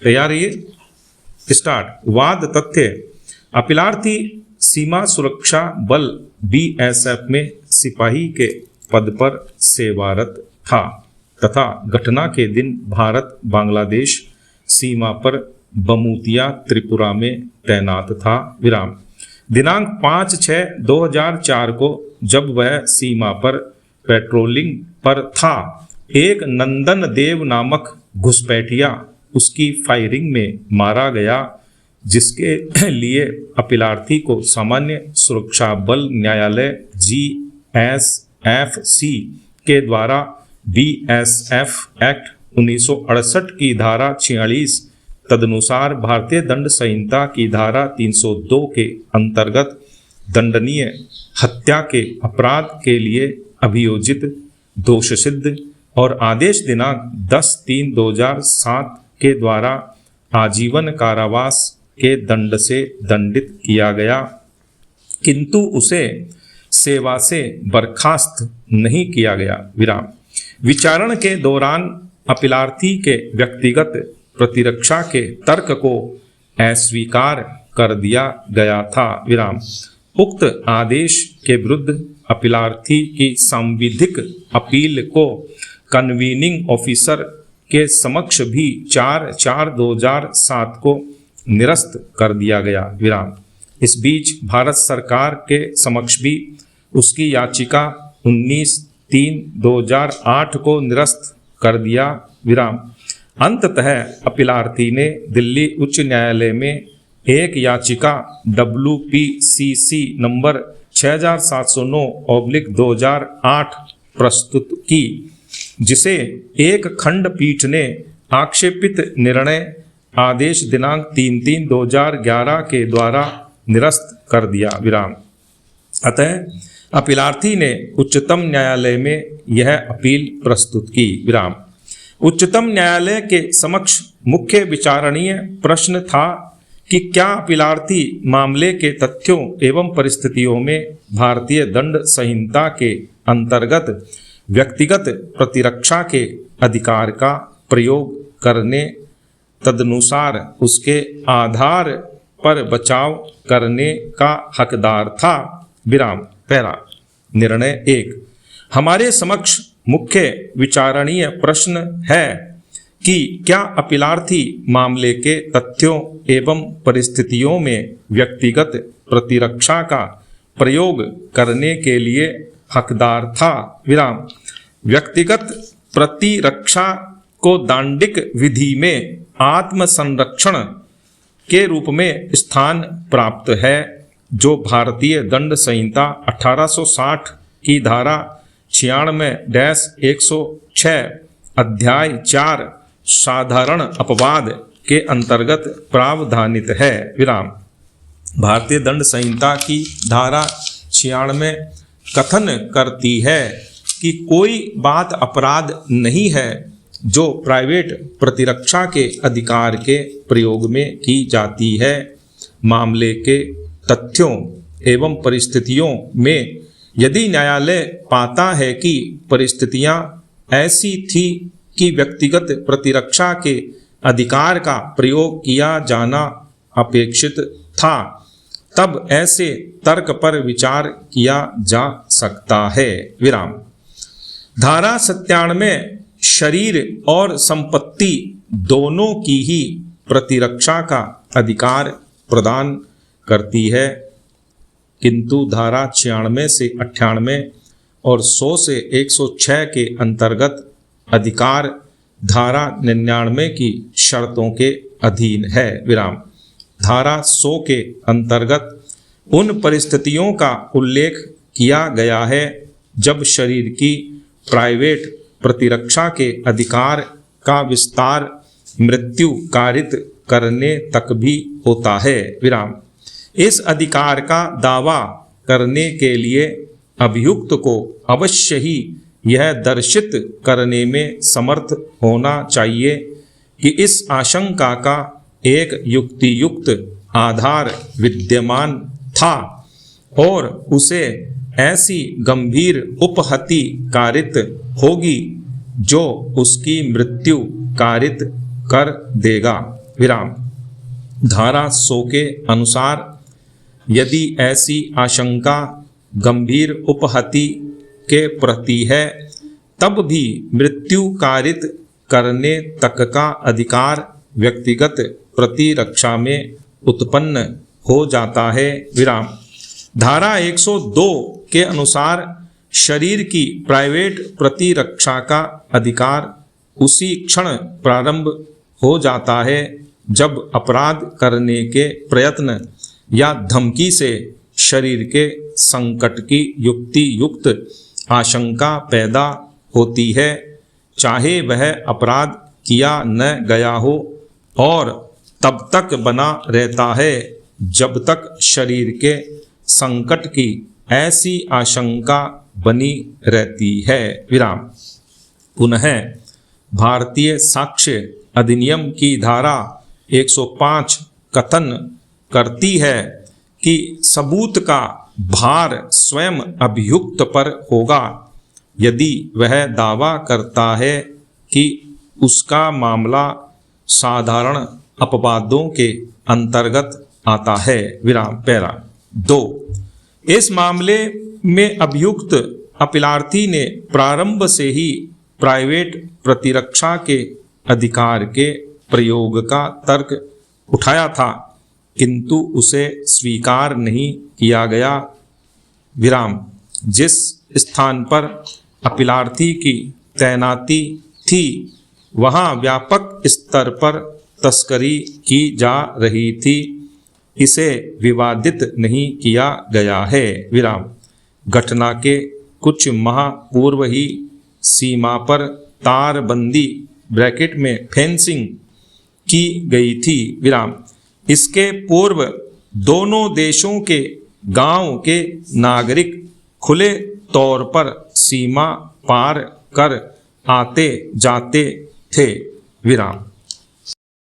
तैयार है? स्टार्ट। वाद तथ्य। अपीलार्थी सीमा सुरक्षा बल बीएसएफ में सिपाही के पद पर सेवारत था तथा घटना के दिन भारत बांग्लादेश सीमा पर बमुतिया त्रिपुरा में तैनात था। विराम। दिनांक 5/6/2004 को जब वह सीमा पर पेट्रोलिंग पर था, एक नंदन देव नामक घुसपैठिया उसकी फायरिंग में मारा गया, जिसके लिए अपीलार्थी को सामान्य सुरक्षा बल न्यायालय GSFC के द्वारा BSF एक्ट 1968 की धारा 46 तदनुसार भारतीय दंड संहिता की धारा 302 के अंतर्गत दंडनीय हत्या के अपराध के लिए अभियोजित दोषसिद्ध और आदेश दिनांक 10/3/2007 के द्वारा आजीवन कारावास के दंड से दंडित किया गया, किंतु उसे सेवा से बर्खास्त नहीं किया गया। विराम। विचारण के दौरान अपीलार्थी के व्यक्तिगत प्रतिरक्षा के तर्क को अस्वीकार कर दिया गया था। विराम। उक्त आदेश के विरुद्ध अपीलार्थी की सांविधिक अपील को कन्वीनिंग ऑफिसर के समक्ष भी 4/4/2007 को निरस्त कर दिया गया। विराम। इस बीच भारत सरकार के समक्ष भी उसकी याचिका 19/3/2008 को निरस्त कर दिया। विराम। अंततः अपीलार्थी ने दिल्ली उच्च न्यायालय में एक याचिका WPCC नंबर 6709/2008 प्रस्तुत की, जिसे एक खंडपीठ ने आक्षेपित निर्णय आदेश दिनांक 3/3/2011 के द्वारा निरस्त कर दिया। विराम। अतः अपीलार्थी ने उच्चतम न्यायालय में यह अपील प्रस्तुत की। विराम। उच्चतम न्यायालय के समक्ष मुख्य विचारणीय प्रश्न था कि क्या अपीलार्थी मामले के तथ्यों एवं परिस्थितियों में भारतीय दंड संहिता के अंतर्गत व्यक्तिगत प्रतिरक्षा के अधिकार का प्रयोग करने, तदनुसार उसके आधार पर बचाव करने का हकदार था। विराम। पहला निर्णय 1। हमारे समक्ष मुख्य विचारणीय प्रश्न है कि क्या अपीलार्थी मामले के तथ्यों एवं परिस्थितियों में व्यक्तिगत प्रतिरक्षा का प्रयोग करने के लिए हकदार था। विराम। व्यक्तिगत प्रतिरक्षा को दांडिक विधि में आत्मसंरक्षण के रूप में स्थान प्राप्त है, जो भारतीय दंड संहिता 1860 की धारा 96-106 अध्याय 4 साधारण अपवाद के अंतर्गत प्रावधानित है। विराम। भारतीय दंड संहिता की धारा 96 कथन करती है कि कोई बात अपराध नहीं है जो प्राइवेट प्रतिरक्षा के अधिकार के प्रयोग में की जाती है। मामले के तथ्यों एवं परिस्थितियों में यदि न्यायालय पाता है कि परिस्थितियां ऐसी थी कि व्यक्तिगत प्रतिरक्षा के अधिकार का प्रयोग किया जाना अपेक्षित था, तब ऐसे तर्क पर विचार किया जा सकता है। विराम। धारा 97 शरीर और संपत्ति दोनों की ही प्रतिरक्षा का अधिकार प्रदान करती है, किंतु धारा 96 से 98 और 100 से 106 के अंतर्गत अधिकार धारा 99 की शर्तों के अधीन है। विराम। धारा 100 के अंतर्गत उन परिस्थितियों का उल्लेख किया गया है जब शरीर की प्राइवेट प्रतिरक्षा के अधिकार का विस्तार मृत्यु कारित करने तक भी होता है। विराम। इस अधिकार का दावा करने के लिए अभियुक्त को अवश्य ही यह दर्शित करने में समर्थ होना चाहिए कि इस आशंका का एक युक्तियुक्त आधार विद्यमान था और उसे ऐसी गंभीर उपहति कारित होगी जो उसकी मृत्यु कारित कर देगा। विराम। धारा 100 के अनुसार यदि ऐसी आशंका गंभीर उपहति के प्रति है तब भी मृत्यु कारित करने तक का अधिकार व्यक्तिगत प्रतिरक्षा में उत्पन्न हो जाता है। विराम। धारा 102 के अनुसार शरीर की प्राइवेट प्रतिरक्षा का अधिकार उसी क्षण प्रारंभ हो जाता है जब अपराध करने के प्रयत्न या धमकी से शरीर के संकट की युक्ति युक्त आशंका पैदा होती है, चाहे वह अपराध किया न गया हो, और तब तक बना रहता है जब तक शरीर के संकट की ऐसी आशंका बनी रहती है। विराम। पुनः भारतीय साक्ष्य अधिनियम की धारा 105 कथन करती है कि सबूत का भार स्वयं अभियुक्त पर होगा यदि वह दावा करता है कि उसका मामला साधारण अपवादों के अंतर्गत आता है। विराम। पैरा 2। इस मामले में अभियुक्त अपीलार्थी ने प्रारंभ से ही प्राइवेट प्रतिरक्षा के अधिकार के प्रयोग का तर्क उठाया था, किंतु उसे स्वीकार नहीं किया गया। विराम। जिस स्थान पर अपीलार्थी की तैनाती थी वहाँ व्यापक स्तर पर तस्करी की जा रही थी, इसे विवादित नहीं किया गया है। विराम। घटना के कुछ माह पूर्व ही सीमा पर तारबंदी ब्रैकेट में फेंसिंग की गई थी। विराम। इसके पूर्व दोनों देशों के गांव के नागरिक खुले तौर पर सीमा पार कर आते जाते थे। विराम।